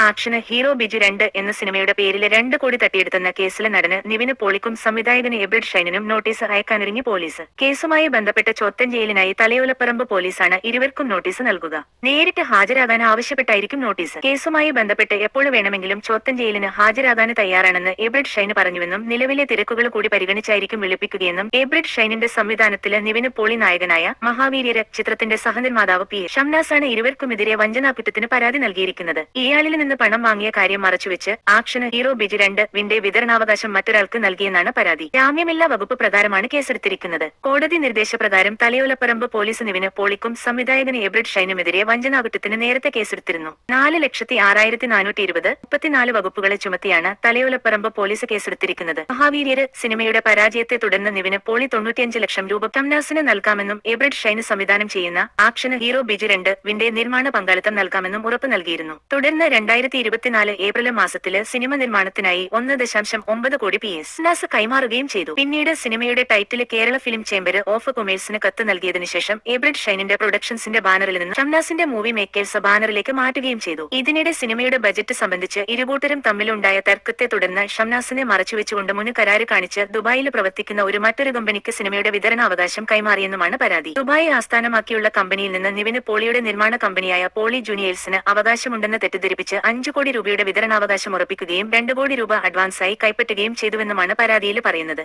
Action hero Biju 2 എന്ന സിനിമയുടെ പേരില് 2 കോടി തട്ടിയെടുത്തെന്ന കേസിലെ നടന് നിവിന് പോളിക്കും സംവിധായകന് എബ്രിഡ് ഷൈനിനും നോട്ടീസ് അയക്കാനൊരുങ്ങി പോലീസ്. കേസുമായി ബന്ധപ്പെട്ട് ചോദ്യം ചെയ്യലിനായി തലയോലപ്പറമ്പ് പോലീസാണ് ഇരുവർക്കും നോട്ടീസ് നൽകുക. നേരിട്ട് ഹാജരാകാൻ ആവശ്യപ്പെട്ടായിരിക്കും നോട്ടീസ്. കേസുമായി ബന്ധപ്പെട്ട് എപ്പോൾ വേണമെങ്കിലും ചോദ്യം ചെയ്യലിന് ഹാജരാകാന് തയ്യാറാണെന്ന് എബ്രിഡ് ഷൈന് പറഞ്ഞുവെന്നും നിലവിലെ തിരക്കുകൾ കൂടി പരിഗണിച്ചായിരിക്കും വിളിപ്പിക്കുകയെന്നും എബ്രിഡ് ഷൈനിന്റെ സംവിധാനത്തില് നിവിന് പോളി നായകനായ മഹാവീര്യര് ചിത്രത്തിന്റെ സഹനിർമ്മാതാവ് പി. ഷംനാസാണ് ഇരുവർക്കുമെതിരെ വഞ്ചനാകുറ്റത്തിന് പരാതി നൽകിയിരിക്കുന്നത്. ഇയാളിൽ നിന്ന് പണം വാങ്ങിയ കാര്യം മറച്ചുവെച്ച് ആക്ഷന് ഹീറോ ബിജു 2 വിന്റെ വിതരണാവകാശം മറ്റൊരാൾക്ക് നൽകിയെന്നാണ് പരാതി. ജാമ്യമില്ലാ വകുപ്പ് പ്രകാരമാണ് കേസെടുത്തിരിക്കുന്നത്. കോടതി നിർദ്ദേശപ്രകാരം തലയോലപ്പറമ്പ് പോലീസ് നിവിന് പോളിക്കും സംവിധായകന് എബ്രിഡ് ഷൈനുമെതിരെ വഞ്ചനാകുറ്റത്തിന് നേരത്തെ കേസെടുത്തിരുന്നു. 4,06,420 34 വകുപ്പുകളെ ചുമത്തിയാണ് തലയോലപ്പറമ്പ് പോലീസ് കേസെടുത്തിരിക്കുന്നത്. മഹാവീര്യര് സിനിമയുടെ പരാജയത്തെ തുടർന്ന് നിവിന് പോളി 95 ലക്ഷം രൂപ ഷംനാസിന് നൽകാമെന്നും എബ്രിഡ് ഷൈന് സംവിധാനം ചെയ്യുന്ന ആക്ഷന് ഹീറോ ബിജു 2 വിന്റെ നിർമ്മാണ പങ്കാളിത്തം നൽകാമെന്നും ഉറപ്പ് നൽകിയിരുന്നു. തുടർന്ന് 2024 ഏപ്രിൽ മാസത്തില് സിനിമ നിർമ്മാണത്തിനായി 1.9 കോടി ഷംനാസ് കൈമാറുകയും ചെയ്തു. പിന്നീട് സിനിമയുടെ title Kerala film chamber of കൊമേഴ്സിന് കത്ത് നൽകിയതിനു ശേഷം എബ്രിഡ് ഷൈനിന്റെ പ്രൊഡക്ഷൻസിന്റെ ബാനറിൽ നിന്ന് ഷംനാസിന്റെ മൂവി മേക്കേഴ്സ് ബാനറിലേക്ക് മാറ്റുകയും ചെയ്തു. ഇതിനിടെ സിനിമയുടെ ബജറ്റ് സംബന്ധിച്ച് ഇരുകൂട്ടരും തമ്മിലുണ്ടായ തർക്കത്തെ തുടർന്ന് ഷംനാസിനെ മറച്ചുവെച്ചുകൊണ്ട് മുൻ കരാറ് കാണിച്ച് ദുബായിൽ പ്രവർത്തിക്കുന്ന മറ്റൊരു കമ്പനിക്ക് സിനിമയുടെ വിതരണാവകാശം കൈമാറിയെന്നുമാണ് പരാതി. ദുബായ് ആസ്ഥാനമാക്കിയുള്ള കമ്പനിയിൽ നിന്ന് നിവിന് പോളിയുടെ നിർമ്മാണ കമ്പനിയായ പോളി ജൂനിയേഴ്സിന് അവകാശമുണ്ടെന്ന് തെറ്റിദ്ധരിപ്പിച്ച് 5 കോടി രൂപയുടെ വിതരണാവകാശം ഉറപ്പിക്കുകയും 2 കോടി രൂപ അഡ്വാൻസായി കൈപ്പറ്റുകയും ചെയ്തുവെന്നുമാണ് പരാതിയിൽ പറയുന്നത്.